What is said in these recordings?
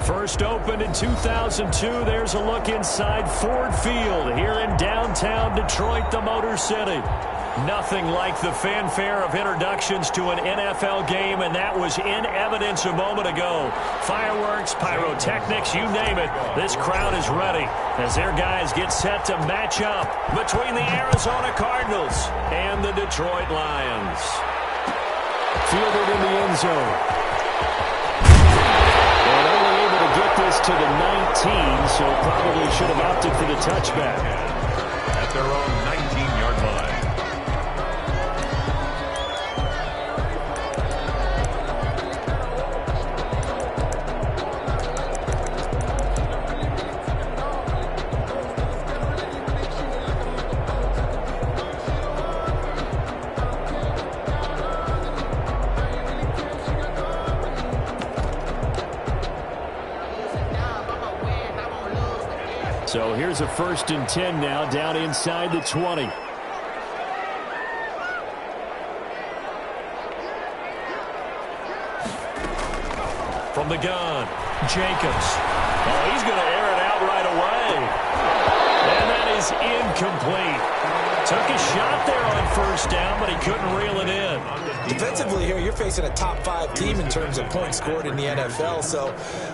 First opened in 2002. There's a look inside Ford Field here in downtown Detroit, the Motor City. Nothing like the fanfare of introductions to an NFL game, and that was in evidence a moment ago. Fireworks, pyrotechnics, you name it. This crowd is ready as their guys get set to match up between the Arizona Cardinals and the Detroit Lions. Fielded in the end zone. And only able to get this to the 19, so probably should have opted for the touchback. At their own 19-yard line. So here's a 1st and 10 now, down inside the 20. From the gun, Jacobs. Oh, he's going to air it out right away. And that is incomplete. Took a shot there on 1st down, but he couldn't reel it in. Defensively here, you're facing a top 5 team in terms of points scored in the NFL. So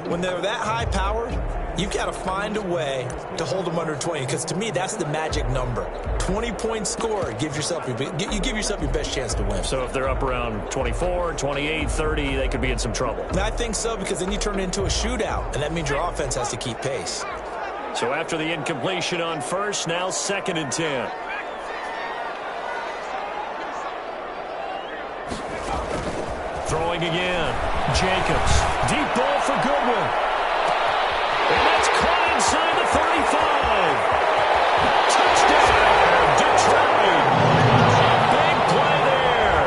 when they're that high-powered, you've got to find a way to hold them under 20, because to me, that's the magic number. 20 points scored, you give yourself your best chance to win. So if they're up around 24, 28, 30, they could be in some trouble. And I think so, because then you turn it into a shootout, and that means your offense has to keep pace. So after the incompletion on 1st, now 2nd and 10. Throwing again. Jacobs. Deep ball for Goodwin. And that's caught inside the 35. Touchdown, Detroit. Big play there.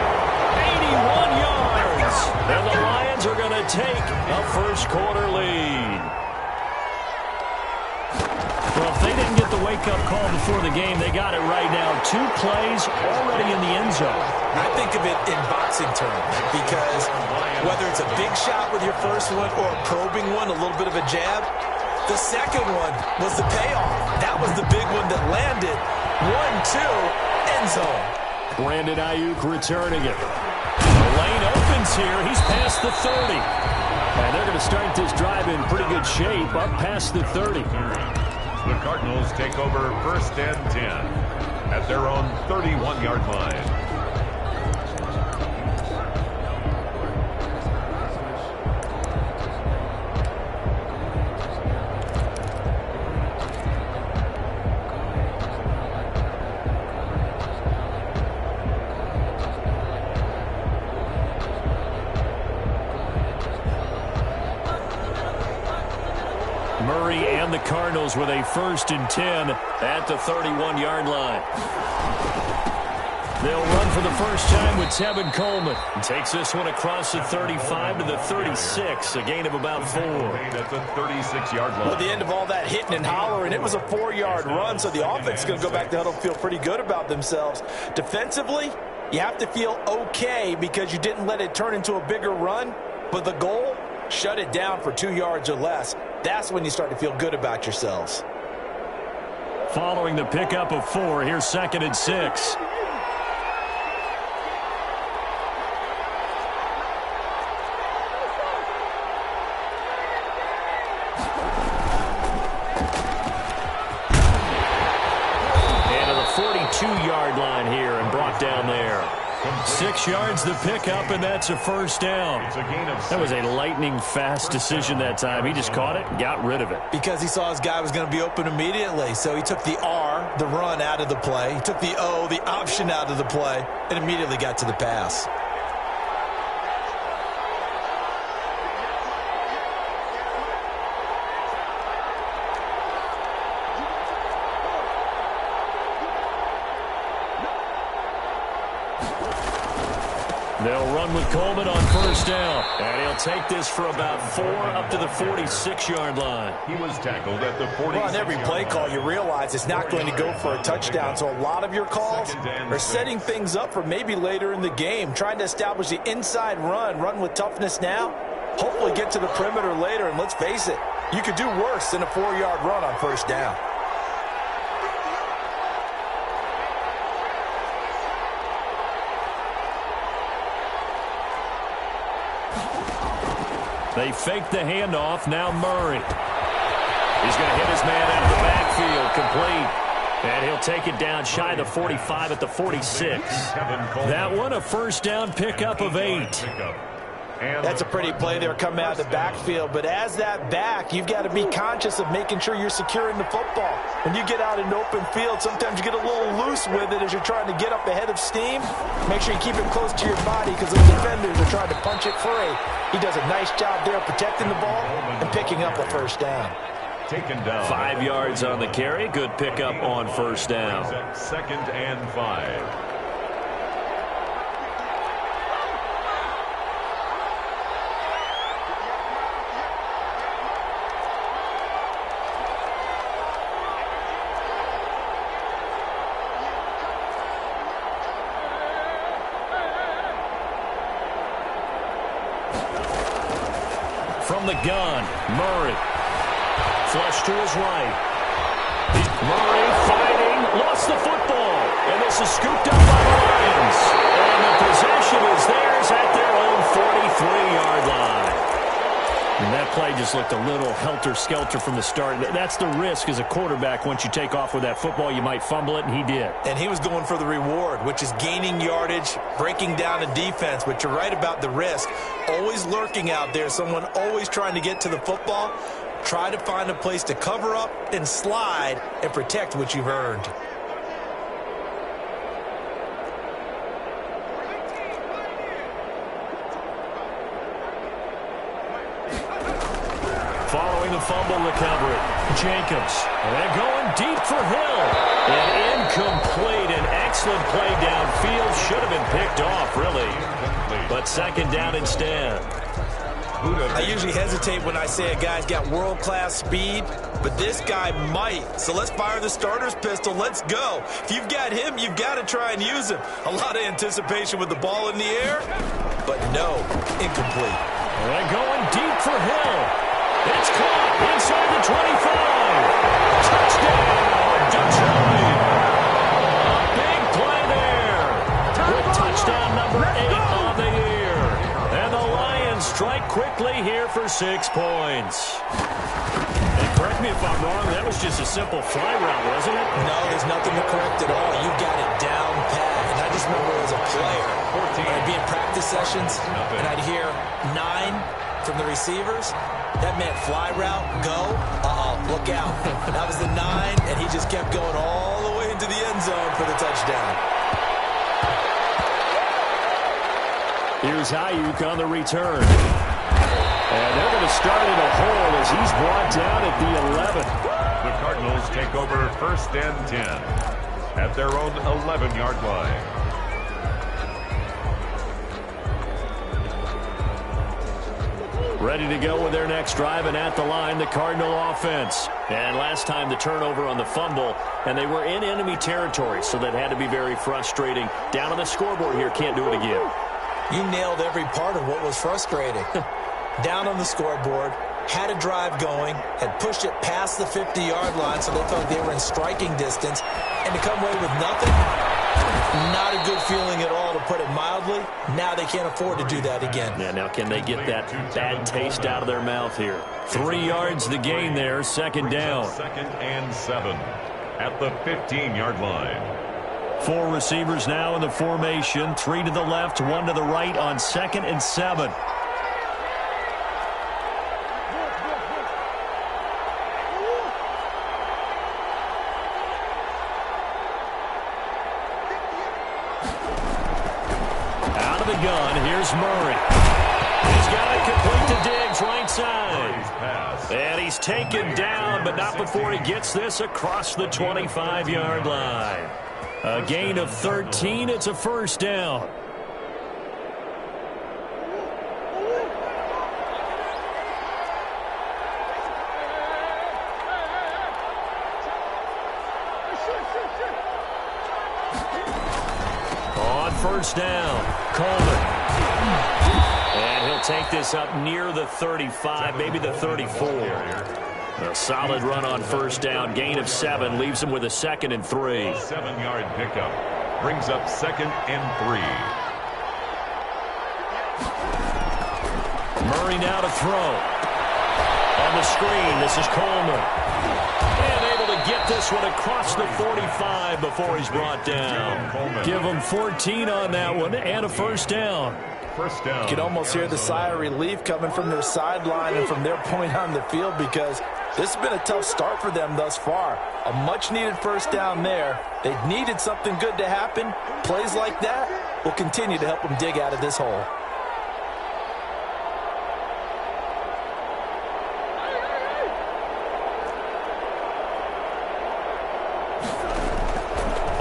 81 yards. And the Lions are going to take a 1st quarter lead. Well, if they didn't get the wake-up call before the game, they got it right now. 2 plays already in the end zone. I think of it in boxing terms, because whether it's a big shot with your first one or a probing one, a little bit of a jab, the second one was the payoff. That was the big one that landed. 1-2, end zone. Brandon Ayuk returning it. The lane opens here. He's past the 30. And they're going to start this drive in pretty good shape, up past the 30. The Cardinals take over 1st and 10 at their own 31-yard line. Murray and the Cardinals with a 1st and 10 at the 31-yard line. They'll run for the first time with Tevin Coleman. Takes this one across the 35 to the 36, a gain of about 4. That's a 36-yard line. Well, at the end of all that hitting and hollering, it was a 4-yard run, so the offense is going to go back to huddle, feel pretty good about themselves. Defensively, you have to feel okay because you didn't let it turn into a bigger run, but the goal, shut it down for 2 yards or less. That's when you start to feel good about yourselves. Following the pickup of 4, here's 2nd and 6. And to the 42-yard line here and brought down there. 6 yards the pickup, and that's a 1st down. That was a lightning-fast decision that time. He just caught it and got rid of it. Because he saw his guy was going to be open immediately, so he took the R, the run, out of the play. He took the O, the option, out of the play, and immediately got to the pass. They'll run with Coleman on 1st down. And he'll take this for about 4 up to the 46-yard line. He was tackled at the 46. Well, on every play call, you realize it's not going to go for a touchdown. So a lot of your calls are setting things up for maybe later in the game, trying to establish the inside run with toughness now. hopefully get to the perimeter later, and let's face it, you could do worse than a 4-yard run on first down. They fake the handoff. Now Murray. He's going to hit his man out of the backfield. Complete. And he'll take it down shy of the 45 at the 46. That one a first down pickup of 8. That's a pretty play there coming out of the backfield. But as that back, you've got to be conscious of making sure you're securing the football. When you get out in open field, sometimes you get a little loose with it as you're trying to get up ahead of steam. Make sure you keep it close to your body because the defenders are trying to punch it free. He does a nice job there protecting the ball and picking up a first down. Taken down. 5 yards on the carry. Good pickup on first down. Second and 5. From the gun, Murray. Flush to his right. Murray fighting, lost the football. And this is scooped up by the Lions. And the possession is theirs at their own 43-yard line. And that play just looked a little helter-skelter from the start. That's the risk as a quarterback. Once you take off with that football, you might fumble it, and he did. And he was going for the reward, which is gaining yardage, breaking down a defense. But you're right about the risk. Always lurking out there, someone always trying to get to the football. Try to find a place to cover up and slide and protect what you've earned. Following the fumble recovery, Jacobs. And going deep for Hill. And incomplete. An excellent play downfield. Should have been picked off, really. But second down instead. I usually hesitate when I say a guy's got world-class speed, but this guy might. So let's fire the starter's pistol. Let's go. If you've got him, you've got to try and use him. A lot of anticipation with the ball in the air, but no, incomplete. And going deep for Hill. It's caught inside the 25. Touchdown, Detroit. A big play there. With touchdown number 8 on the year. And the Lions strike quickly here for 6 points. And correct me if I'm wrong, that was just a simple fly route, wasn't it? No, there's nothing to correct at all. You've got it down pat. And I just remember as a player, I'd be in practice sessions, and I'd hear 9 from the receivers. That meant fly route, go, look out. That was the 9, and he just kept going all the way into the end zone for the touchdown. Here's Ayuk on the return. And they're going to start in a hole as he's brought down at the 11. The Cardinals take over first and 10 at their own 11-yard line. Ready to go with their next drive, and at the line, the Cardinal offense. And last time the turnover on the fumble, and they were in enemy territory, so that had to be very frustrating. Down on the scoreboard here, can't do it again. You nailed every part of what was frustrating. Down on the scoreboard, had a drive going, had pushed it past the 50-yard line, so they felt they were in striking distance, and to come away with nothing, not a good feeling at all, to put it mildly. Now they can't afford to do that again. Yeah, now can they get that bad taste out of their mouth here? 3 yards the gain there, second down. Second and 7 at the 15-yard line. 4 receivers now in the formation, 3 to the left, 1 to the right on second and 7. Out of the gun, here's Murray. He's got it complete to Diggs, right side. And he's taken down, but not before he gets this across the 25-yard line. A gain of 13. It's a first down. On first down, Coleman. And he'll take this up near the 35, maybe the 34. A solid run on first down. Gain of 7 leaves him with a 2nd and 3. 7-yard pickup brings up 2nd and 3. Murray now to throw. On the screen, this is Coleman. And able to get this one across the 45 before he's brought down. Give him 14 on that one and a first down. First down. You can almost hear the sigh of relief coming from their sideline and from their point on the field, because this has been a tough start for them thus far. A much-needed first down there. They needed something good to happen. Plays like that will continue to help them dig out of this hole.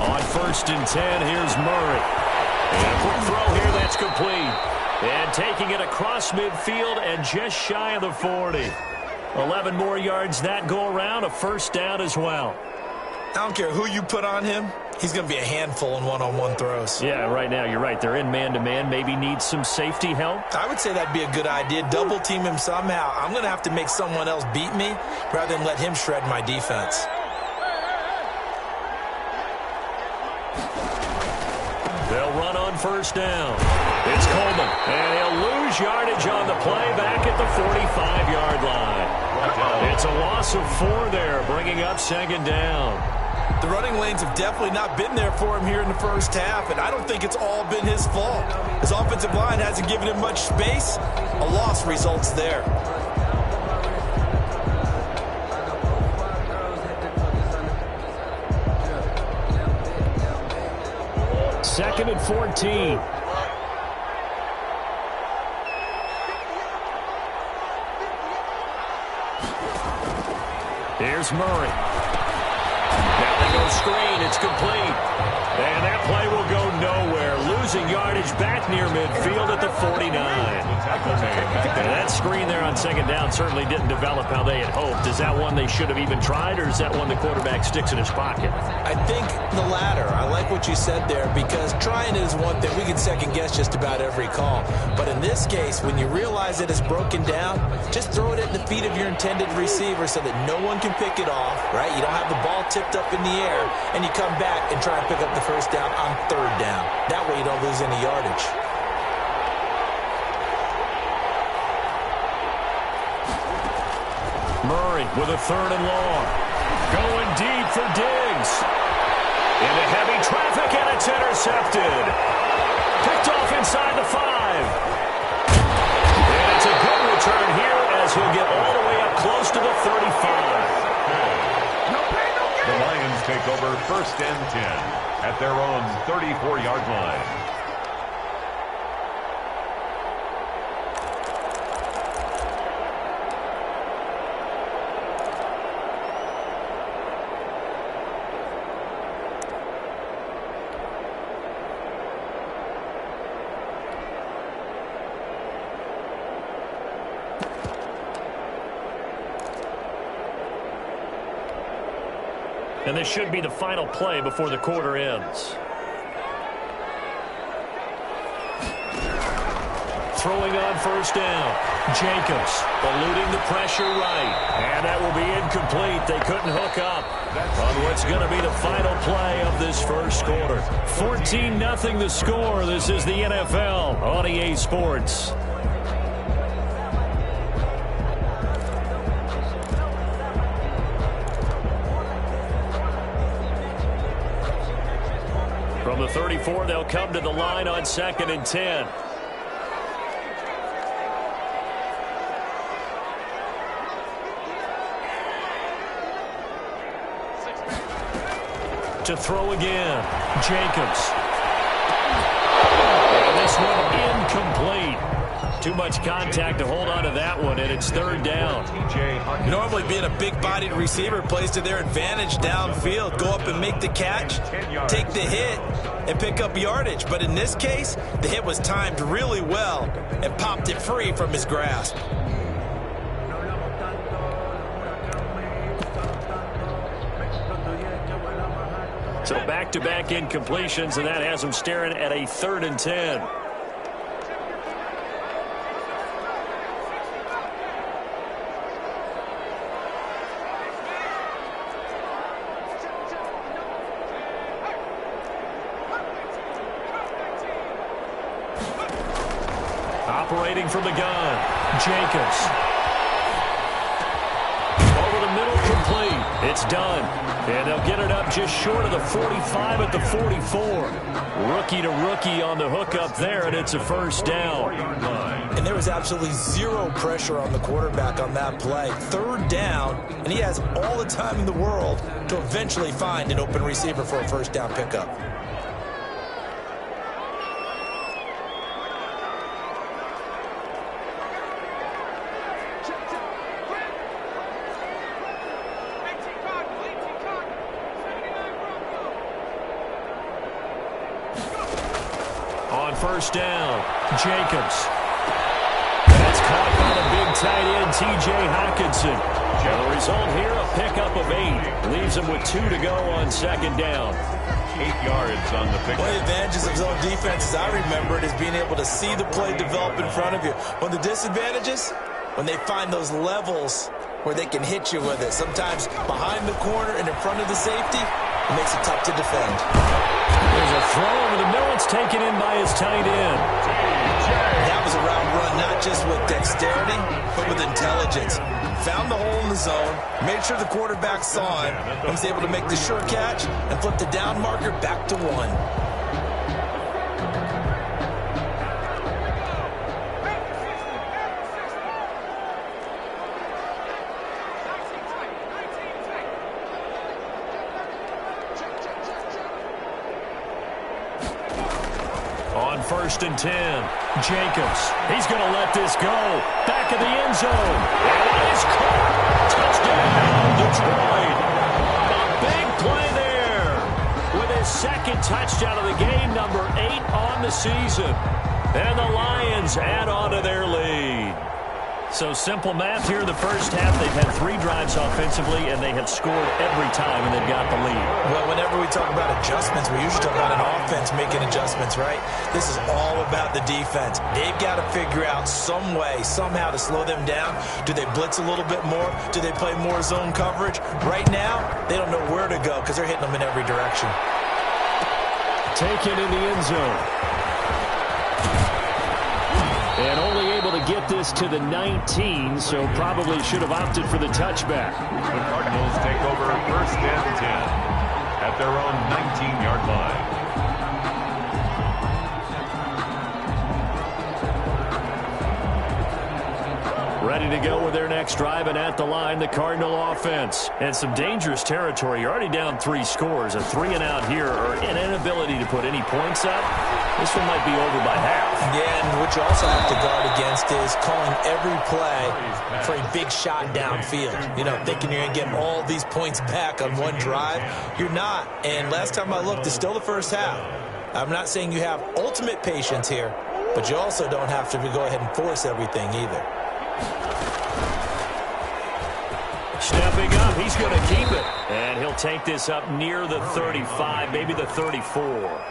On 1st and 10, here's Murray. And a quick throw here, that's complete. And taking it across midfield and just shy of the 40. 11 more yards that go around, a first down as well. I don't care who you put on him, he's going to be a handful in one-on-one throws. Yeah, right now, you're right. They're in man-to-man. Maybe need some safety help. I would say that'd be a good idea. Double team him somehow. I'm going to have to make someone else beat me rather than let him shred my defense. They'll run on first down. It's Coleman, and he'll lose yardage on the play back at the 45-yard line. It's a loss of 4 there, bringing up 2nd down. The running lanes have definitely not been there for him here in the first half, and I don't think it's all been his fault. His offensive line hasn't given him much space. A loss results there. Second and 14. Here's Murray. Now they go screen. It's complete. And that play will go nowhere. Losing yardage back near midfield at the 49. And that screen there on 2nd down certainly didn't develop how they had hoped. Is that one they should have even tried, or is that one the quarterback sticks in his pocket? I think the latter. I like what you said there, because trying it is one thing. We can second guess just about every call. But in this case, when you realize it is broken down, just throw it at the feet of your intended receiver so that no one can pick it off, right? You don't have the ball tipped up in the air, and you come back and try and pick up the first down on 3rd down. That way you don't lose any yardage. Murray with a 3rd and long. Going deep for Diggs. Into heavy traffic, and it's intercepted. Picked off inside the 5. And it's a good return here as he'll get all the way up close to the 35. The Lions take over 1st and 10 at their own 34-yard line. And this should be the final play before the quarter ends. Throwing on first down. Jacobs eluding the pressure right. And that will be incomplete. They couldn't hook up on what's going to be the final play of this first quarter. 14-0 the score. This is the NFL on EA Sports. From the 34, they'll come to the line on 2nd and 10. To throw again, Jacobs. And this one incomplete. Too much contact to hold on to that one, and it's 3rd down. Normally being a big-bodied receiver plays to their advantage downfield. Go up and make the catch, take the hit, and pick up yardage. But in this case, the hit was timed really well and popped it free from his grasp. So back-to-back incompletions, and that has him staring at a 3rd and 10. operating from the gun. Jacobs. Over the middle, complete. It's done. And they'll get it up just short of the 45 at the 44. Rookie to rookie on the hook up there, and it's a first down. And there was absolutely zero pressure on the quarterback on that play. Third down, and he has all the time in the world to eventually find an open receiver for a first down pickup. On first down, Jacobs. That's caught by the big tight end, T.J. Hockenson. The result here, a pickup of 8. Leaves him with 2 to go on second down. 8 yards on the pickup. One of the advantages of zone defense, as I remember it, is being able to see the play develop in front of you. One of the disadvantages, when they find those levels where they can hit you with it. Sometimes behind the corner and in front of the safety, it makes it tough to defend. There's a throw over the middle. It's taken in by his tight end. That was a route run, not just with dexterity, but with intelligence. Found the hole in the zone, made sure the quarterback saw him, and was able to make the sure catch and flip the down marker back to 1. On first and 10, Jacobs. He's going to let this go. Back of the end zone. And it is caught. Touchdown, Detroit. A big play there with his second touchdown of the game, number 8 on the season. And the Lions add on to their lead. So simple math here in the first half. They've had 3 drives offensively, and they have scored every time, and they've got the lead. Well, whenever we talk about adjustments, we usually talk about an offense making adjustments, right? This is all about the defense. They've got to figure out some way, somehow to slow them down. Do they blitz a little bit more? Do they play more zone coverage? Right now, they don't know where to go because they're hitting them in every direction. Taken in the end zone. And only able to get this to the 19, so probably should have opted for the touchback. The Cardinals take over first and 10 at their own 19-yard line. Ready to go with their next drive, and at the line, the Cardinal offense. And some dangerous territory. You're already down 3 scores. A 3-and-out here, or an inability to put any points up. This one might be over by half. Yeah, and what you also have to guard against is calling every play for a big shot downfield. You know, thinking you're going to get all these points back on one drive. You're not. And last time I looked, it's still the first half. I'm not saying you have ultimate patience here, but you also don't have to go ahead and force everything either. Stepping up, he's going to keep it. And he'll take this up near the 35, maybe the 34.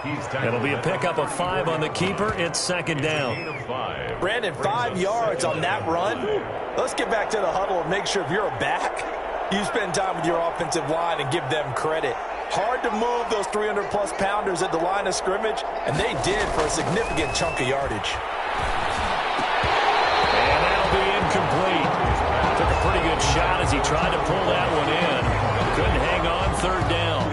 It'll be a pickup of 5 on the keeper. It's second down. Brandon, 5 yards on that run. Let's get back to the huddle and make sure if you're a back, you spend time with your offensive line and give them credit. Hard to move those 300-plus pounders at the line of scrimmage, and they did for a significant chunk of yardage. And that'll be incomplete. Took a pretty good shot as he tried to pull that one in. Couldn't hang on, third down.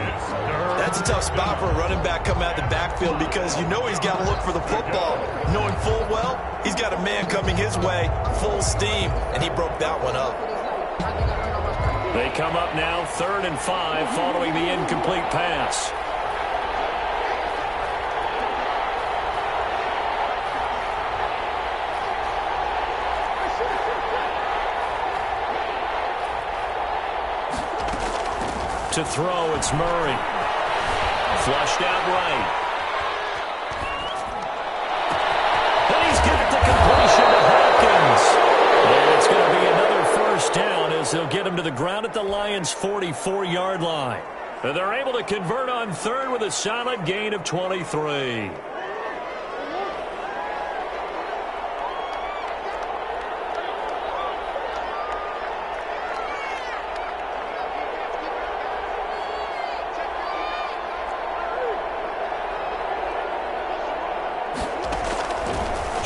That's a tough spot for a running back coming out of the backfield because you know he's got to look for the football, knowing full well he's got a man coming his way, full steam, and he broke that one up. They come up now, 3rd and 5, following the incomplete pass. To throw, it's Murray. Flushed out right. And he's got the completion to Hopkins. And it's going to be another first down as they'll get him to the ground at the Lions' 44-yard line. And they're able to convert on 3rd with a solid gain of 23.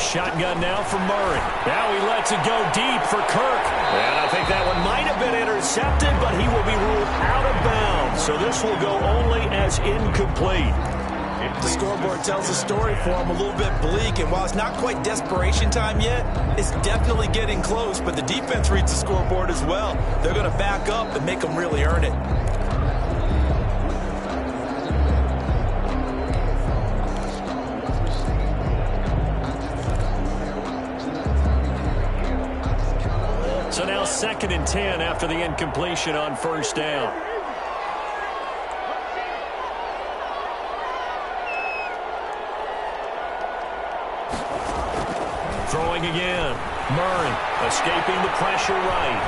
shotgun now for Murray. Now he lets it go deep for Kirk. And I think that one might have been intercepted, but he will be ruled out of bounds. So this will go only as incomplete. The scoreboard tells a story for him, a little bit bleak, and while it's not quite desperation time yet, it's definitely getting close, but the defense reads the scoreboard as well. They're going to back up and make them really earn it. So now 2nd and 10 after the incompletion on first down. Throwing again. Murray escaping the pressure right.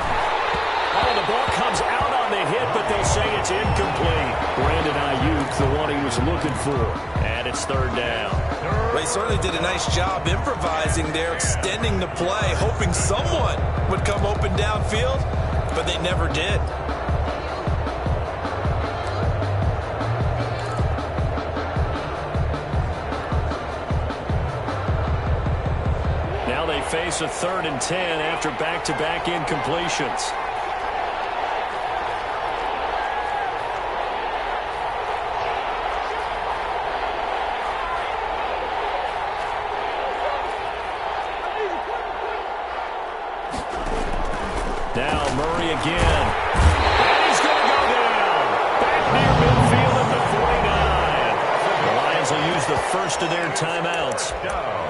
Oh, the ball comes out on the hit, but they'll say it's incomplete. Brandon Ayuk, the one he was looking for. And it's 3rd down. They certainly did a nice job improvising there, extending the play, hoping someone would come open downfield, but they never did. Now they face a 3rd and 10 after back-to-back incompletions. Now Murray again. And he's going to go down. Back near midfield at the 49. The Lions will use the first of their timeouts.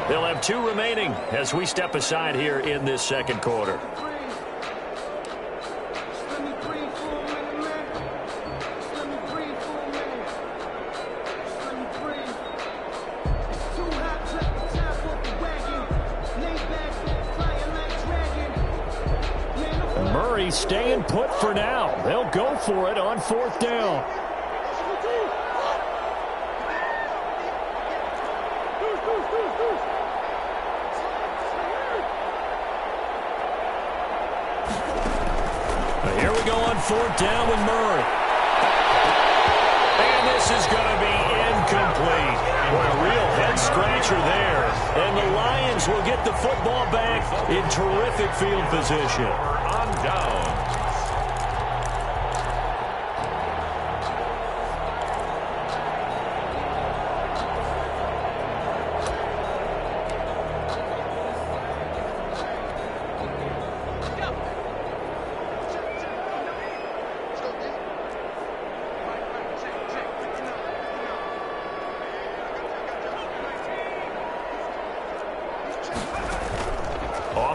They'll have 2 remaining as we step aside here in this 2nd quarter. Murray staying put for now. They'll go for it on 4th down. Here we go on 4th down with Murray. And this is going to be incomplete. What a real head-scratcher there. And the Lions will get the football back in terrific field position. On down.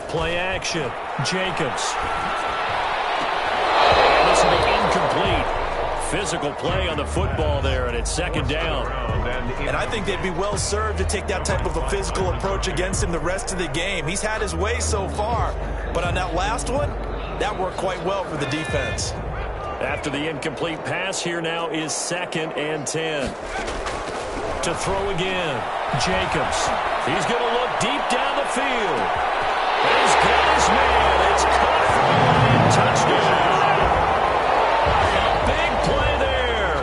Play action. Jacobs. And this will be incomplete. Physical play on the football there, and it's 2nd down. And I think they'd be well served to take that type of a physical approach against him the rest of the game. He's had his way so far, but on that last one, that worked quite well for the defense. After the incomplete pass, here now is 2nd and 10. To throw again. Jacobs. He's going to look deep down the field. He's got his man. It's caught for a Lion touchdown. A big play there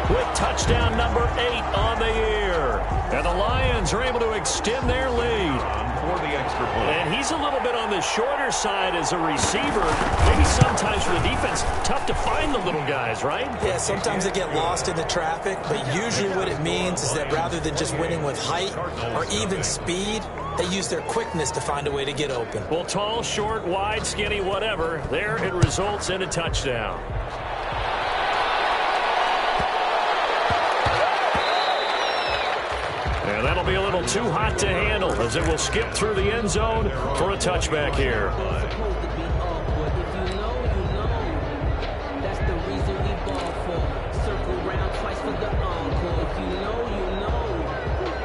with touchdown number 8 on the year. And the Lions are able to extend their lead. For the extra point. And he's a little bit on the shorter side as a receiver. Maybe sometimes for the defense, tough to find the little guys, right? Yeah, sometimes they get lost in the traffic, but usually what it means is that rather than just winning with height or even speed, they use their quickness to find a way to get open. Well, tall, short, wide, skinny, whatever, there it results in a touchdown. And that'll be a little too hot to handle as it will skip through the end zone for a touchback here.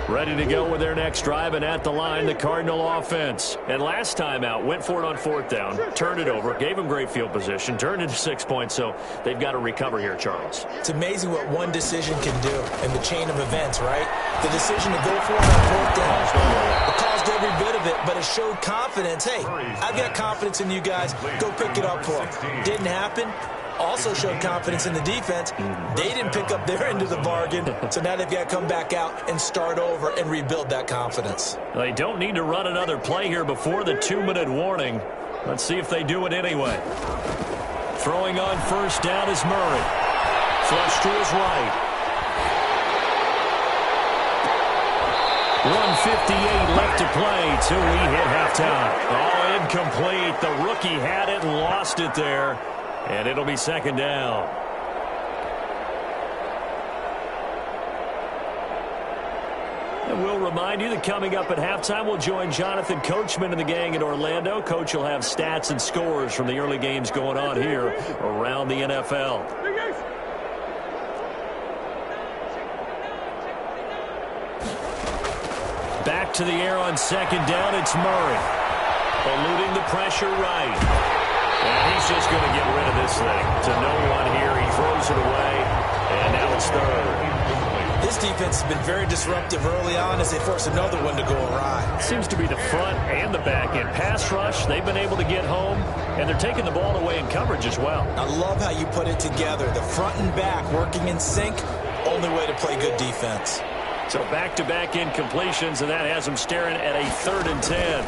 Ready to go with their next drive, and at the line, the Cardinal offense. And last time out, went for it on 4th down, turned it over, gave them great field position, turned it to 6 points, so they've got to recover here, Charles. It's amazing what one decision can do in the chain of events, right? The decision to go for it on 4th down. It caused every bit of it, but it showed confidence. Hey, I've got confidence in you guys. Go pick it up for them. Didn't happen. also showed confidence in the defense. They didn't pick up their end of the bargain, so now they've got to come back out and start over and rebuild that confidence. They don't need to run another play here before the 2-minute warning. Let's see if they do it anyway. Throwing on first down is Murray. Flush to his right. 1:58 left to play till we hit halftime. Oh, incomplete. The rookie had it and lost it there. And it'll be second down. And we'll remind you that coming up at halftime, we'll join Jonathan Coachman and the gang in Orlando. Coach will have stats and scores from the early games going on here around the NFL. Back to the air on second down, it's Murray. Eluding the pressure right. And he's just going to get rid of this thing. To no one here, he throws it away, and now it's third. This defense has been very disruptive early on as they force another one to go awry. Seems to be the front and the back end. Pass rush, they've been able to get home, and they're taking the ball away in coverage as well. I love how you put it together. The front and back working in sync, only way to play good defense. So back-to-back incompletions, and that has them staring at a 3rd and 10. And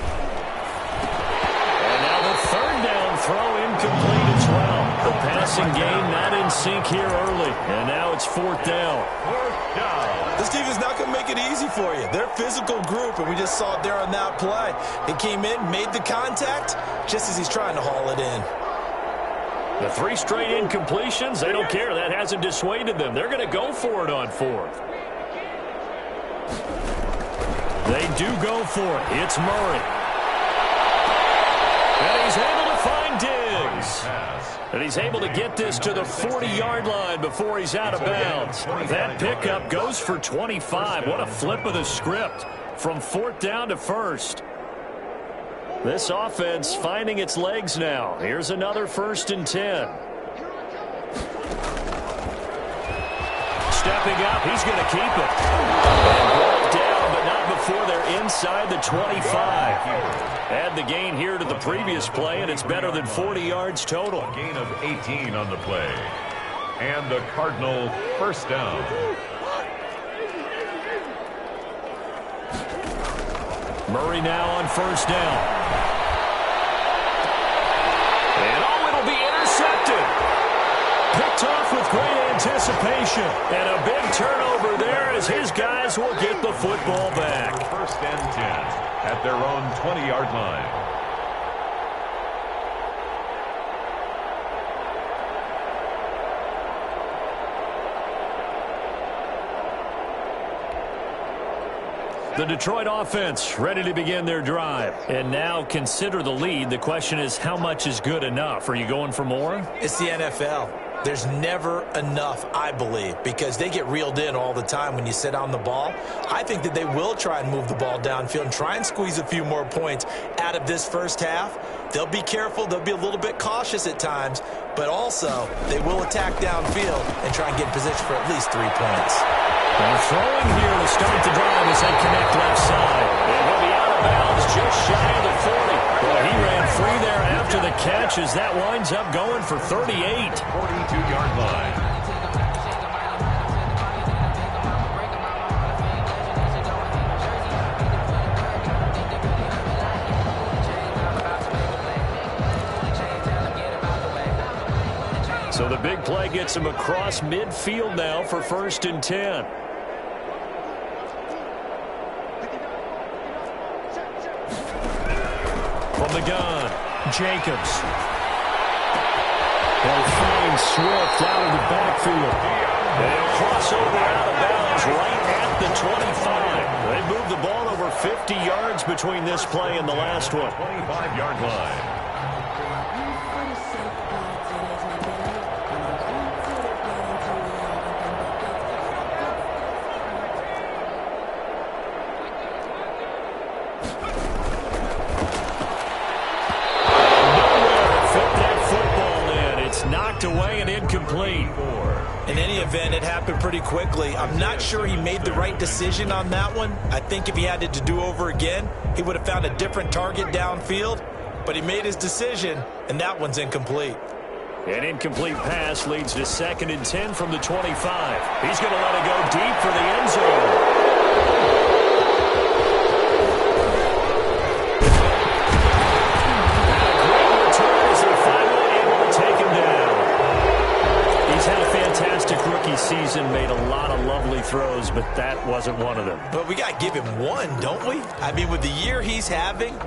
now the third down throw incomplete as well. The passing game not in sync here early, and now it's 4th down. This defense is not going to make it easy for you. They're a physical group, and we just saw it there on that play. He came in, made the contact, just as he's trying to haul it in. The 3 straight incompletions, they don't care. That hasn't dissuaded them. They're going to go for it on 4th. They do go for it. It's Murray. And he's able to find Diggs. And he's able to get this to the 40-yard line before he's out of bounds. That pickup goes for 25. What a flip of the script from 4th down to 1st. This offense finding its legs now. Here's another 1st and 10. Stepping up, he's going to keep it. And brought down, but not before they're inside the 25. Add the gain here to the previous play, and it's better than 40 yards total. A gain of 18 on the play. And the Cardinal first down. Murray now on first down. And oh, it'll be intercepted. Picked off with great anticipation. And a big turnover there as his guys will get the football back. 1st and 10 at their own 20-yard line. The Detroit offense ready to begin their drive. And now consider the lead. The question is, how much is good enough? Are you going for more? It's the NFL. There's never enough, I believe, because they get reeled in all the time when you sit on the ball. I think that they will try and move the ball downfield and try and squeeze a few more points out of this first half. They'll be careful. They'll be a little bit cautious at times, but also they will attack downfield and try and get in position for at least 3 points. And throwing here to start the drive as they connect left side. And he'll be out of bounds just shy of the 40. Well, he ran free there after the catch as that winds up going for 38. 42-yard line. So the big play gets him across midfield now for 1st and 10. From the gun, Jacobs. They'll find Swift out of the backfield. They'll cross over out of bounds right at the 25. They moved the ball over 50 yards between this play and the last one. 25-yard line. Away and incomplete. In any event, it happened pretty quickly. I'm not sure he made the right decision on that one. I think if he had it to do over again, he would have found a different target downfield, but he made his decision, and that one's incomplete. An incomplete pass leads to 2nd and 10 from the 25. He's going to let it go deep for the end zone. And a great return as they're finally able to take him down. He's had a fantastic rookie season, made a lot of lovely throws, but that wasn't one of them. But we got to give him one, don't we? I mean, with the year he's having,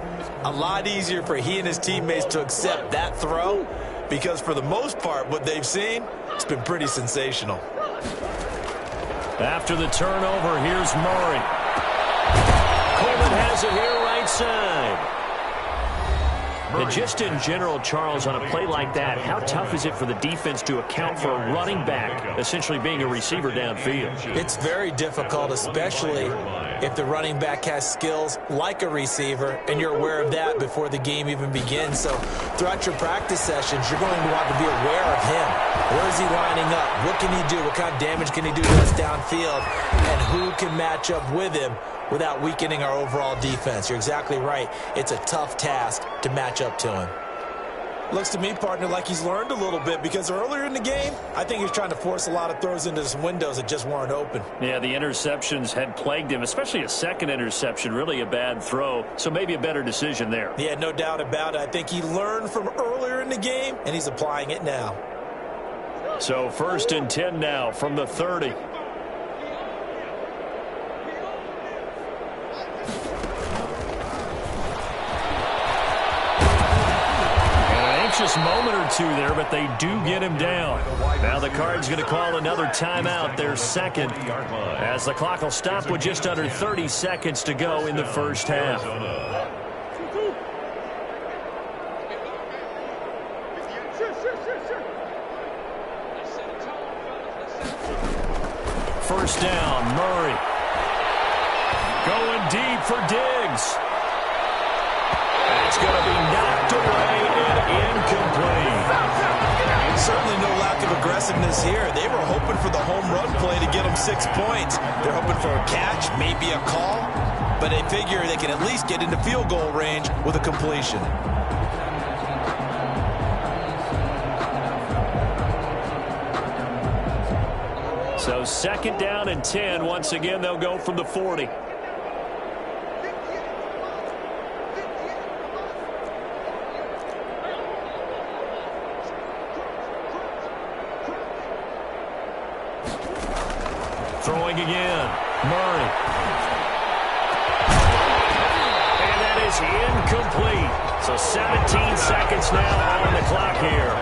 a lot easier for he and his teammates to accept that throw. Because for the most part, what they've seen, it's been pretty sensational. After the turnover, here's Murray. Coleman has it here right side. And just in general, Charles, on a play like that, how tough is it for the defense to account for a running back essentially being a receiver downfield? It's very difficult, especially if the running back has skills like a receiver, and you're aware of that before the game even begins. So throughout your practice sessions, you're going to want to be aware of him. Where is he lining up? What can he do? What kind of damage can he do to us downfield? And who can match up with him without weakening our overall defense? You're exactly right. It's a tough task to match up to him. Looks to me, partner, like he's learned a little bit, because earlier in the game, I think he was trying to force a lot of throws into some windows that just weren't open. Yeah, the interceptions had plagued him, especially a second interception, really a bad throw, so maybe a better decision there. Yeah, no doubt about it. I think he learned from earlier in the game, and he's applying it now. So 1st and 10 now from the 30. Moment or two there, but they do get him down. Now the Cards going to call another timeout, their 2nd, as the clock will stop with just under 30 seconds to go in the first half. First down, Murray. Going deep for Diggs. It's going to be knocked away and incomplete. Certainly no lack of aggressiveness here. They were hoping for the home run play to get them 6 points. They're hoping for a catch, maybe a call, but they figure they can at least get into field goal range with a completion. So 2nd down and 10. Once again, they'll go from the 40. Throwing again, Murray. And that is incomplete. So 17 seconds now on the clock here.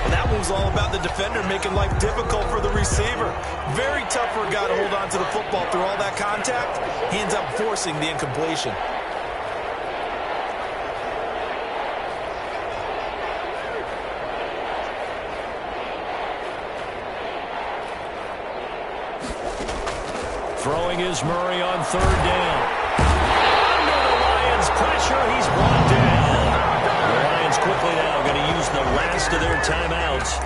And that one's all about the defender making life difficult for the receiver. Very tough for a guy to hold on to the football through all that contact. He ends up forcing the incompletion. Throwing is Murray on 3rd down. Under the Lions' pressure, he's brought down. The Lions quickly now going to use the last of their timeouts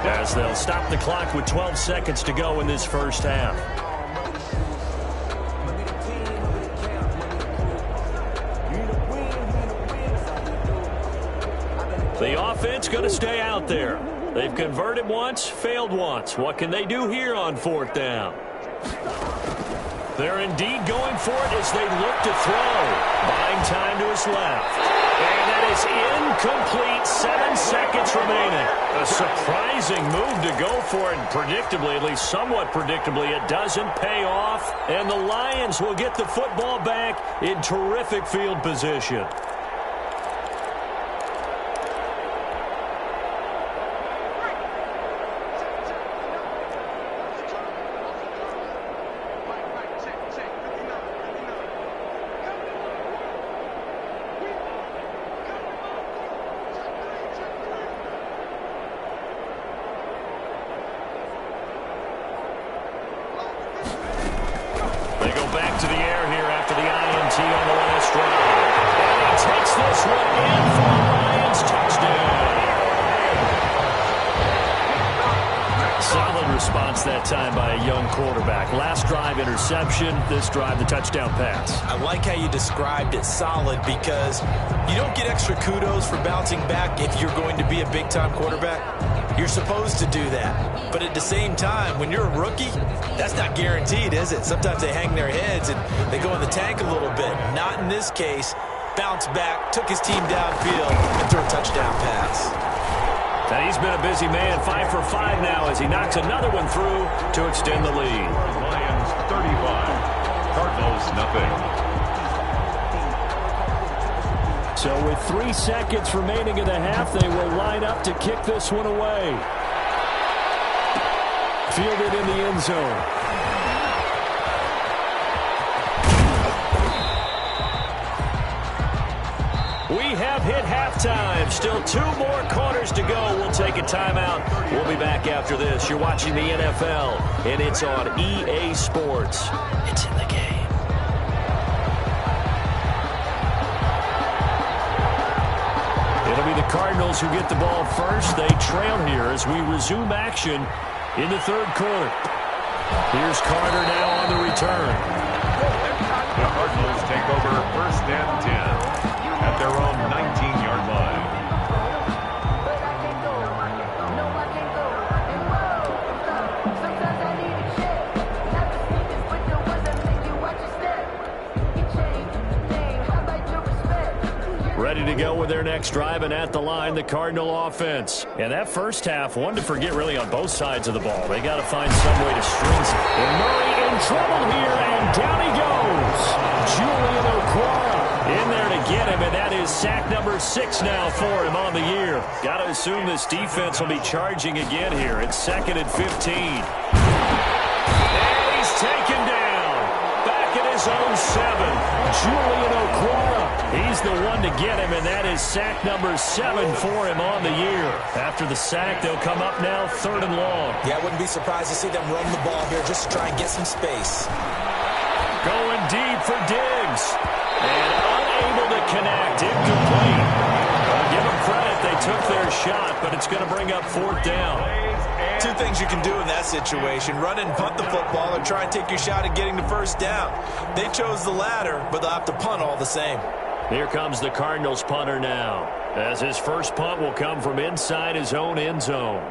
as they'll stop the clock with 12 seconds to go in this first half. The offense going to stay out there. They've converted once, failed once. What can they do here on 4th down? They're indeed going for it as they look to throw. Buying time to his left. And that is incomplete. 7 seconds remaining. A surprising move to go for it. Predictably, at least somewhat predictably, it doesn't pay off. And the Lions will get the football back in terrific field position. Back to the air here after the INT on the last drive. And he takes this one in for the Lions touchdown. Solid response that time by a young quarterback. Last drive, interception. This drive, the touchdown pass. I like how you described it, solid, because you don't get extra kudos for bouncing back if you're going to be a big-time quarterback. You're supposed to do that. But at the same time, when you're a rookie, that's not guaranteed, is it? Sometimes they hang their heads and they go in the tank a little bit. Not in this case. Bounced back, took his team downfield, and threw a touchdown pass. And he's been a busy man, 5 for 5 now as he knocks another one through to extend the lead. Lions 35, Cardinals nothing. So with 3 seconds remaining in the half, they will line up to kick this one away. Fielded in the end zone. We have hit halftime. Still 2 more quarters to go. We'll take a timeout. We'll be back after this. You're watching the NFL, and it's on EA Sports. It's in the game. It'll be the Cardinals who get the ball first. They trail here as we resume action in the third quarter. Here's Carter now on the return. The Cardinals take over first and 10. At their own 19-yard line. Ready to go with their next drive, and at the line, the Cardinal offense. And that first half, one to forget really on both sides of the ball. They got to find some way to string some. And Murray in trouble here, and down he goes. Julian Okwara in there to get him, and that is sack number 6 now for him on the year. Got to assume this defense will be charging again here. It's 2nd and 15. And he's taken down. Back at his own 7. Julian Okwara. He's the one to get him, and that is sack number 7 for him on the year. After the sack, they'll come up now 3rd and long. Yeah, I wouldn't be surprised to see them run the ball here just to try and get some space. Going deep for Diggs. And unable to connect. Incomplete. Well, give them credit. They took their shot, but it's going to bring up 4th down. 2 things you can do in that situation. Run and punt the football or try and take your shot at getting the first down. They chose the latter, but they'll have to punt all the same. Here comes the Cardinals punter now, as his first punt will come from inside his own end zone.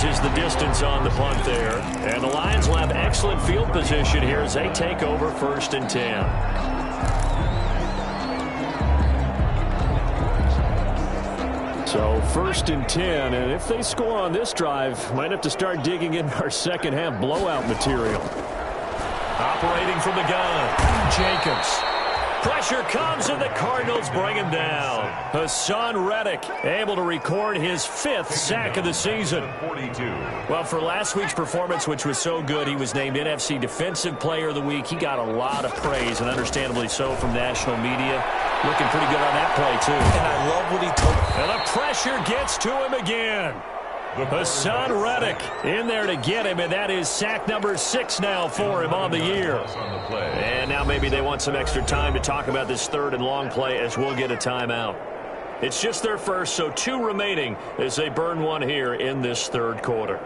Is the distance on the punt there. And the Lions will have excellent field position here as they take over 1st and 10. So 1st and 10, and if they score on this drive, might have to start digging in our second half blowout material. Operating from the gun, Jacobs. Pressure comes, and the Cardinals bring him down. Hassan Reddick able to record his 5th sack of the season. 42. Well, for last week's performance, which was so good, he was named NFC Defensive Player of the Week. He got a lot of praise, and understandably so, from national media. Looking pretty good on that play, too. And I love what he took. And the pressure gets to him again. Hassan Reddick in there to get him, and that is sack number 6 now for him on the year. And now maybe they want some extra time to talk about this 3rd and long play as we'll get a timeout. It's just their first, so 2 remaining as they burn one here in this 3rd quarter.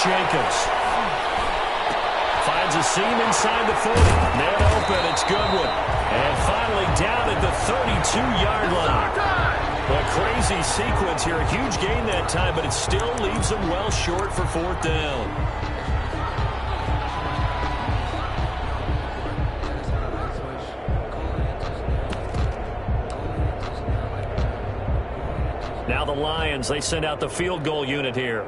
Jacobs finds a seam inside the 40. Man open, it's Goodwin. And finally down at the 32-yard line. A crazy sequence here. A huge gain that time, but it still leaves them well short for 4th down. Now the Lions. They send out the field goal unit here.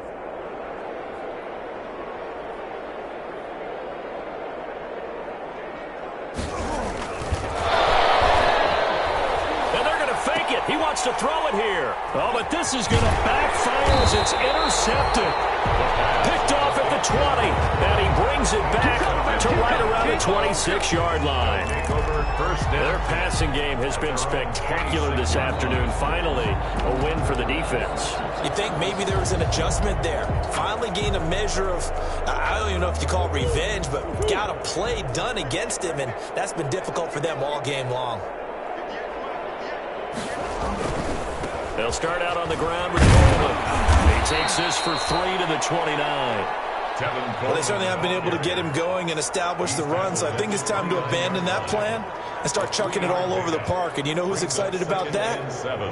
He wants to throw it here. Oh, but this is going to backfire as it's intercepted. Picked off at the 20. And he brings it back to right around the 26-yard line. Their passing game has been spectacular this afternoon. Finally, a win for the defense. You think maybe there was an adjustment there. Finally gained a measure of, I don't even know if you call it revenge, but got a play done against him, and that's been difficult for them all game long. They'll start out on the ground with Coleman. He takes this for 3 to the 29. Well, they certainly have been able to get him going and establish the run, so I think it's time to abandon that plan and start chucking it all over the park. And you know who's excited about that?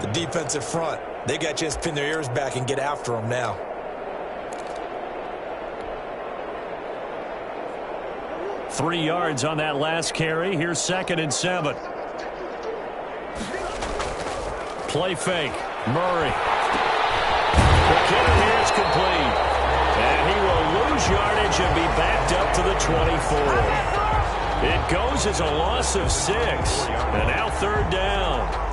The defensive front. They got to just pin their ears back and get after him now. Three yards on that last carry. Here's 2nd and 7. Play fake. Murray. The kick here is complete. And he will lose yardage and be backed up to the 24. It goes as a loss of 6. And now 3rd down.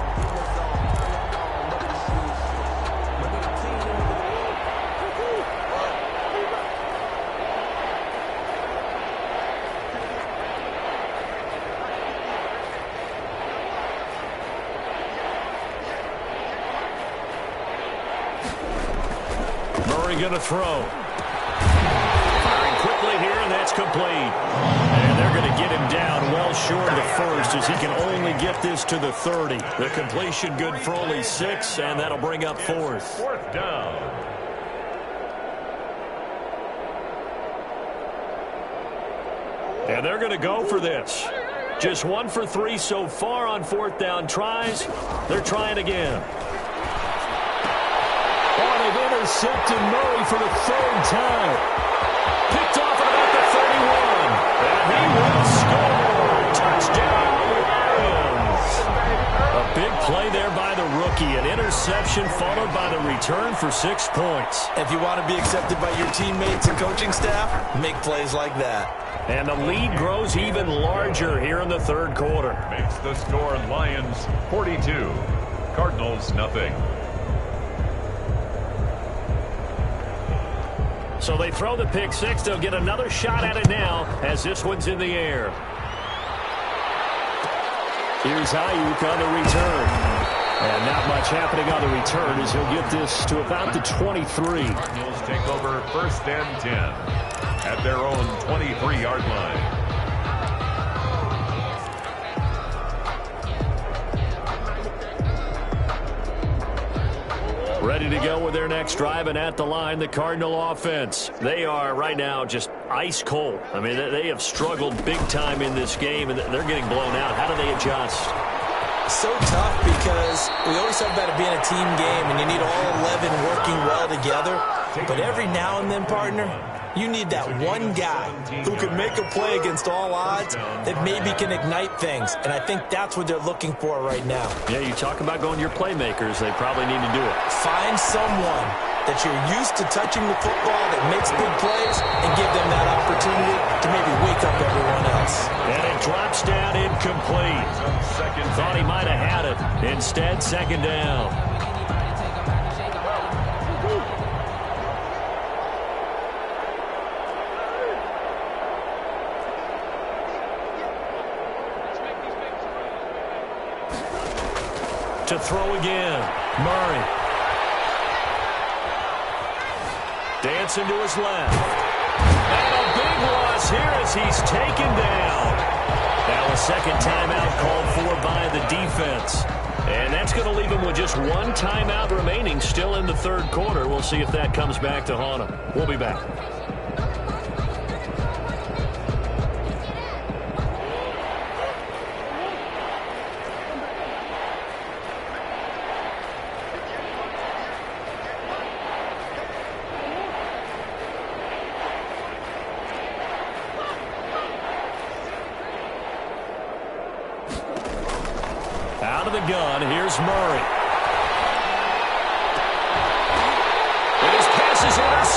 Going to throw. Firing quickly here, and that's complete. And they're going to get him down well short of the first as he can only get this to the 30. The completion good for only 6, and that'll bring up 4th. 4th down. And they're going to go for this. Just 1 for 3 so far on 4th down tries. They're trying again. They've intercepted Murray for the 3rd time. Picked off at about the 31. And he will score. Touchdown, Lions. A big play there by the rookie. An interception followed by the return for 6 points. If you want to be accepted by your teammates and coaching staff, make plays like that. And the lead grows even larger here in the 3rd quarter. Makes the score Lions 42. Cardinals nothing. So they throw the pick 6. They'll get another shot at it now as this one's in the air. Here's Ayuk on the return. And not much happening on the return as he'll get this to about the 23. Cardinals take over 1st and 10 at their own 23-yard line. Ready to go with their next drive, and at the line, the Cardinal offense. They are right now just ice cold. I mean, they have struggled big time in this game, and they're getting blown out. How do they adjust? So tough because we always talk about it being a team game, and you need all 11 working well together. But every now and then, partner, you need that one guy who can make a play against all odds that maybe can ignite things. And I think that's what they're looking for right now. Yeah, you talk about going to your playmakers. They probably need to do it. Find someone that you're used to touching the football that makes big plays and give them that opportunity to maybe wake up everyone else. And it drops down incomplete. Thought he might have had it. Instead, 2nd down. To throw again. Murray. Dancing to his left. And a big loss here as he's taken down. Now a 2nd timeout called for by the defense. And that's going to leave him with just 1 timeout remaining still in the 3rd quarter. We'll see if that comes back to haunt him. We'll be back. Out of the gun, here's Murray.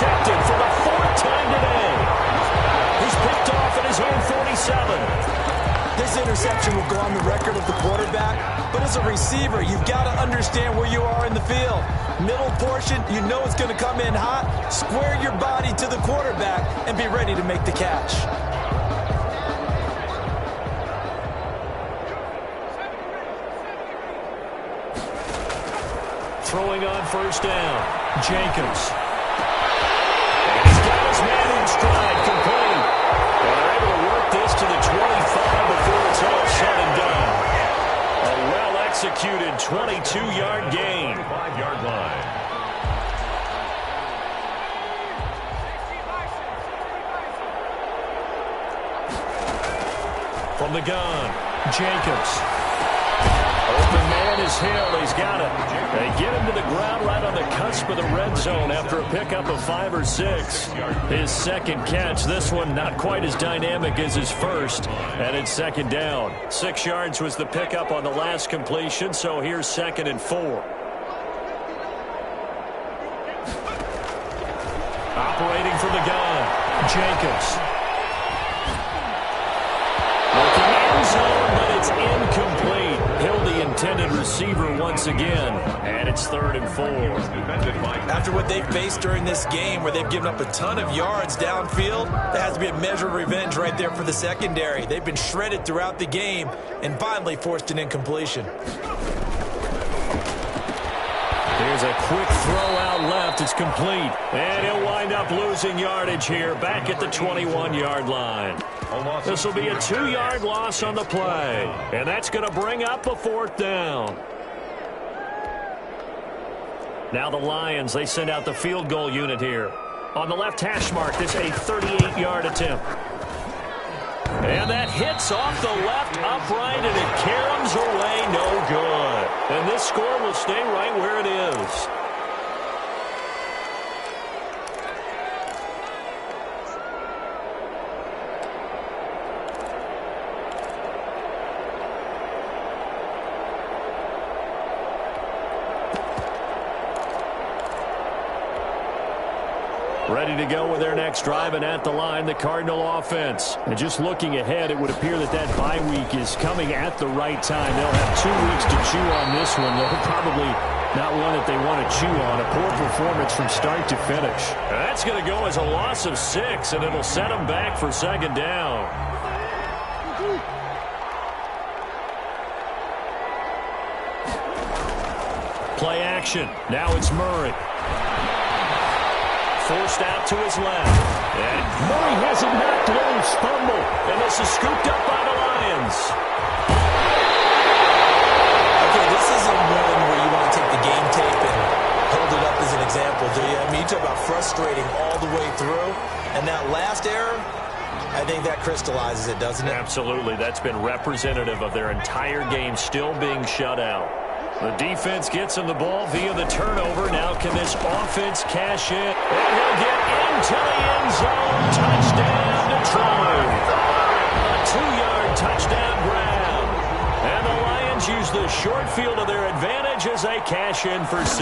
intercepted for the fourth time today. He's picked off at his own 47. This interception will go on the record of the quarterback, but as a receiver, you've got to understand where you are in the field. Middle portion, you know it's going to come in hot. Square your body to the quarterback and be ready to make the catch. Throwing on first down, Jenkins. And he's got his man in stride, complete. And they're able to work this to the 25 before it's all said and done. A well-executed 22-yard gain. 5-yard line. From the gun, Jenkins. Open man is Hill. He's got it. They get him to the ground right on the cusp of the red zone after a pickup of 5 or 6. His second catch, this one not quite as dynamic as his first, and it's second down. 6 yards was the pickup on the last completion, so here's 2nd and 4. Operating from the gun, Jenkins. Looking end zone, but it's incomplete. Hill, the intended receiver once again, and it's 3rd and 4. After what they've faced during this game, where they've given up a ton of yards downfield, there has to be a measure of revenge right there for the secondary. They've been shredded throughout the game and finally forced an incompletion. There's a quick throw out left. It's complete. And he'll wind up losing yardage here back at the 21-yard line. This will be a 2-yard loss on the play. And that's going to bring up a 4th down. Now the Lions, they send out the field goal unit here. On the left hash mark, this a 38-yard attempt. And that hits off the left upright, and it caroms away no good. And this score will stay right where it is. Ready to go with their next drive, and at the line, the Cardinal offense. And just looking ahead, it would appear that that bye week is coming at the right time. They'll have 2 weeks to chew on this one. They're probably not one that they want to chew on. A poor performance from start to finish. That's going to go as a loss of 6, and it'll set them back for 2nd down. Play action. Now it's Murray. Forced out to his left. And Murray has it knocked loose. Fumble. And this is scooped up by the Lions. Okay, this is a one where you want to take the game tape and hold it up as an example, do you? I mean, you talk about frustrating all the way through. And that last error, I think that crystallizes it, doesn't it? Absolutely. That's been representative of their entire game still being shut out. The defense gets him the ball via the turnover. Now can this offense cash in? And he'll get into the end zone. Touchdown, Detroit. A 2-yard touchdown grab. And the Lions use the short field to their advantage as they cash in for 6.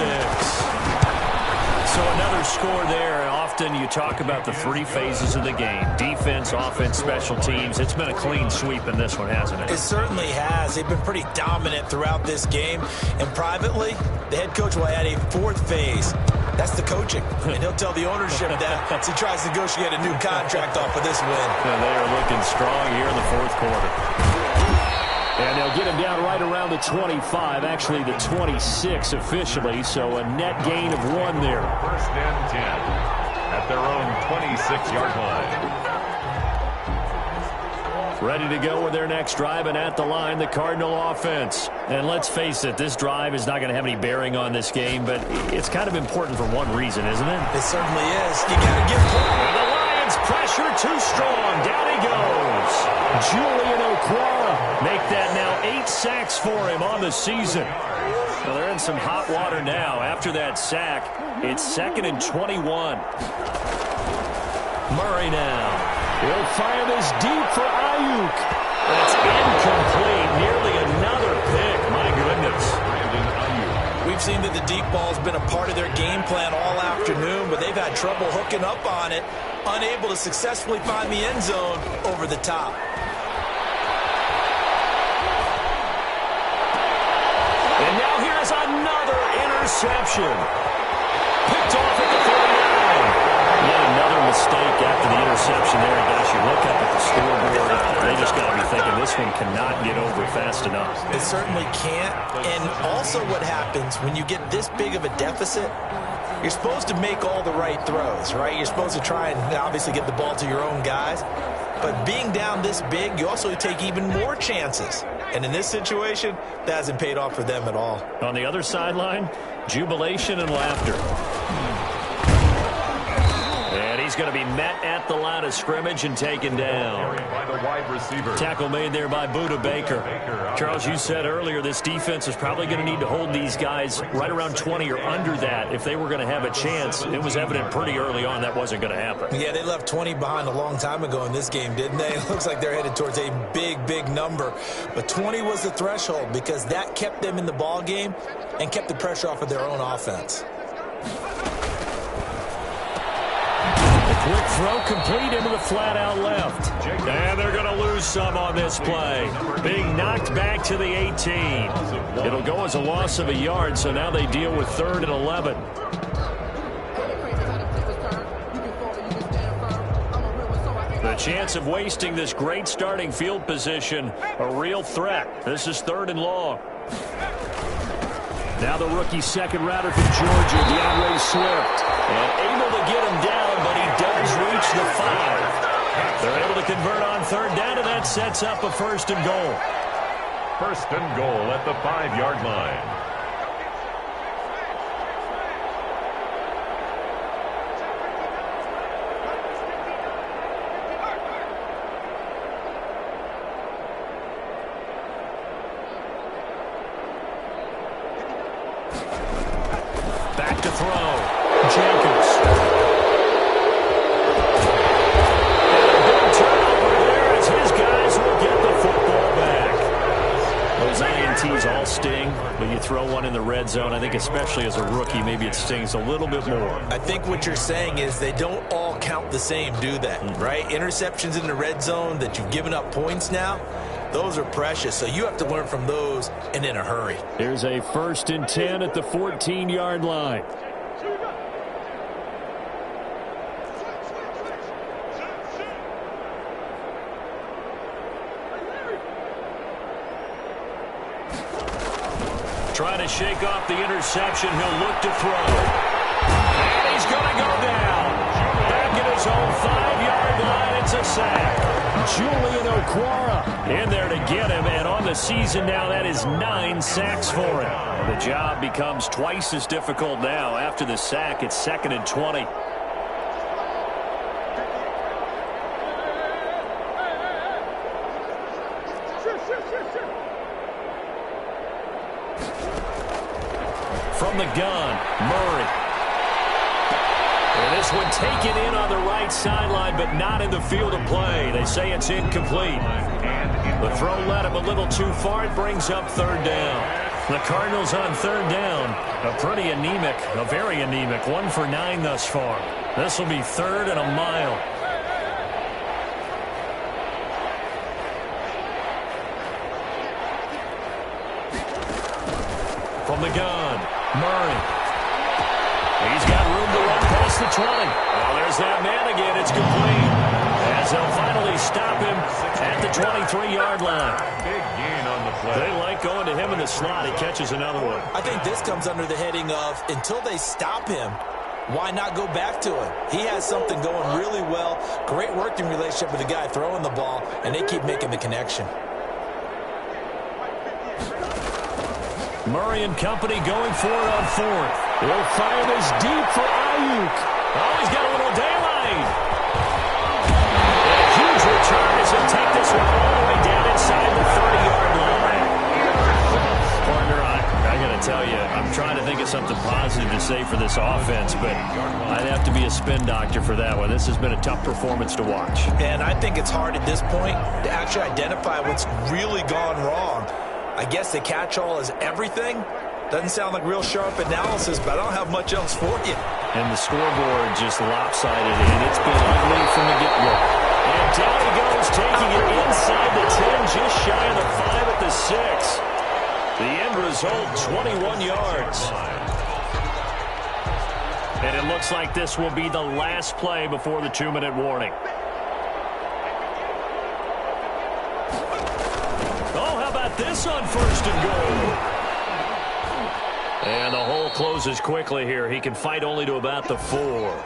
So another score there. Often you talk about the 3 phases of the game. Defense, offense, special teams. It's been a clean sweep in this one, hasn't it? It certainly has. They've been pretty dominant throughout this game. And privately, the head coach will add a 4th phase. That's the coaching. And he'll tell the ownership that as he tries to negotiate a new contract off of this win. And they are looking strong here in the 4th quarter. And they'll get him down right around the 25, actually the 26 officially, so a net gain of 1 there. 1st and 10 at their own 26-yard line. Ready to go with their next drive, and at the line, the Cardinal offense. And let's face it, this drive is not going to have any bearing on this game, but it's kind of important for one reason, isn't it? It certainly is. You got to give points. And the Lions pressure too strong. Down he goes. Julian Okwara make that now 8 sacks for him on the season. Well, they're in some hot water now. After that sack, it's 2nd and 21. Murray now. He'll fire this deep for Ayuk. That's incomplete. Nearly another pick. My goodness. We've seemed that the deep ball's been a part of their game plan all afternoon, but they've had trouble hooking up on it, unable to successfully find the end zone over the top. And now here's another interception. Picked off at the 49. Yet another mistake after the interception there. Gosh, you look up at the scoreboard, they just got to be thinking this one cannot get over fast enough. It certainly can't. And also what happens when you get this big of a deficit, you're supposed to make all the right throws, right? You're supposed to try and obviously get the ball to your own guys. But being down this big, you also take even more chances. And in this situation, that hasn't paid off for them at all. On the other sideline, jubilation and laughter. And he's going to be met at the line of scrimmage and taken down. By the wide receiver. Tackle made there by Budda Baker. Charles, you said earlier this defense is probably going to need to hold these guys right around 20 or under that if they were going to have a chance. It was evident pretty early on that wasn't going to happen. Yeah, they left 20 behind a long time ago in this game, didn't they? It looks like they're headed towards a big, big number. But 20 was the threshold because that kept them in the ball game and kept the pressure off of their own offense. Quick throw complete into the flat out left. And they're going to lose some on this play. Being knocked back to the 18. It'll go as a loss of a yard, so now they deal with 3rd and 11. The chance of wasting this great starting field position, a real threat. This is 3rd and long. Now the rookie second router from Georgia, DeAndre Swift. And able to get him down, but he does reach the 5. They're able to convert on 3rd down, and that sets up a 1st and goal. 1st and goal at the 5-yard line. Back to throw. Jenkins. Those INTs all sting when you throw one in the red zone. I think especially as a rookie, maybe it stings a little bit more. I think what you're saying is they don't all count the same, do they? Right? Interceptions in the red zone that you've given up points now, those are precious. So you have to learn from those and in a hurry. Here's a 1st and 10 at the 14-yard line. Trying to shake off the interception. He'll look to throw. And he's going to go down. Back at his own 5-yard line. It's a sack. Julian Okwara in there to get him. And on the season now, that is 9 sacks for him. The job becomes twice as difficult now. After the sack, it's 2nd and 20. From the gun, Murray. And this one taken in on the right sideline, but not in the field of play. They say it's incomplete. The throw led him a little too far. It brings up 3rd down. The Cardinals on 3rd down. A pretty anemic, a very anemic, 1 for 9 thus far. This will be 3rd and a mile. From the gun, Murray. He's got room to run past the 20. Well, there's that man again. It's complete. As they'll finally stop him at the 23-yard line. Big gain on the play. They like going to him in the slot. He catches another one. I think this comes under the heading of until they stop him, why not go back to him? He has something going really well. Great working relationship with the guy throwing the ball, and they keep making the connection. Murray and company going for it on 4th. He'll fire this deep for Ayuk. Oh, he's got a little daylight. A huge return as he'll take this one all the way down inside the 30-yard line. Partner, I got to tell you, I'm trying to think of something positive to say for this offense, but I'd have to be a spin doctor for that one. This has been a tough performance to watch. And I think it's hard at this point to actually identify what's really gone wrong. I guess the catch-all is everything, Doesn't sound like real sharp analysis, but I don't have much else for you. And the scoreboard just lopsided, and it's been ugly from the get-go. And down he goes, taking it inside the 10, just shy of the 5 at the 6. The end result, 21 yards. And it looks like this will be the last play before the 2-minute warning. Oh, how about this on 1st and goal? And the hole closes quickly here. He can fight only to about the 4.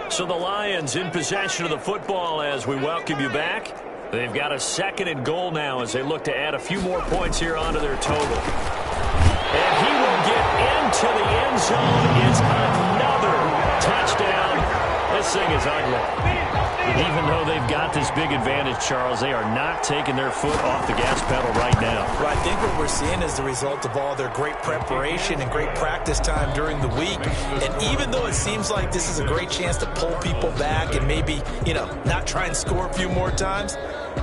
So the Lions in possession of the football as we welcome you back. They've got a 2nd and goal now as they look to add a few more points here onto their total. And he will get into the end zone. It's another touchdown. This thing is ugly. Even though they've got this big advantage, Charles, they are not taking their foot off the gas pedal right now. Well, I think what we're seeing is the result of all their great preparation and great practice time during the week. And even though it seems like this is a great chance to pull people back and maybe, not try and score a few more times,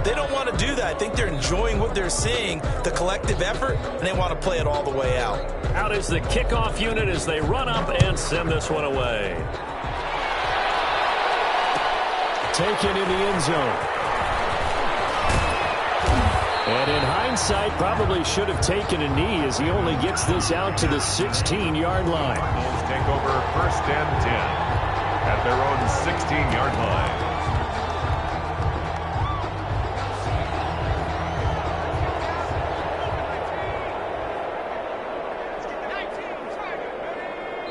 they don't want to do that. I think they're enjoying what they're seeing, the collective effort, and they want to play it all the way out. Out is the kickoff unit as they run up and send this one away. Taken in the end zone. And in hindsight, probably should have taken a knee as he only gets this out to the 16-yard line. Cardinals take over 1st and 10 at their own 16-yard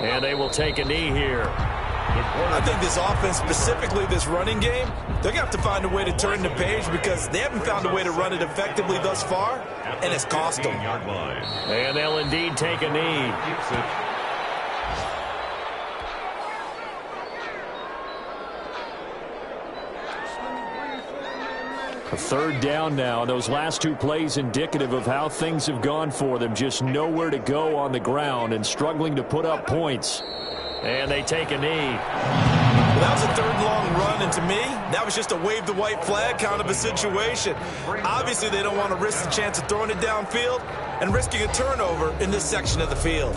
line. And they will take a knee here. I think this offense, specifically this running game, they're going to have to find a way to turn the page because they haven't found a way to run it effectively thus far, and it's cost them. And they'll indeed take a knee. A 3rd down now. Those last 2 plays indicative of how things have gone for them. Just nowhere to go on the ground and struggling to put up points. And they take a knee. Well, that was a 3rd long run, and to me, that was just a wave the white flag kind of a situation. Obviously, they don't want to risk the chance of throwing it downfield and risking a turnover in this section of the field.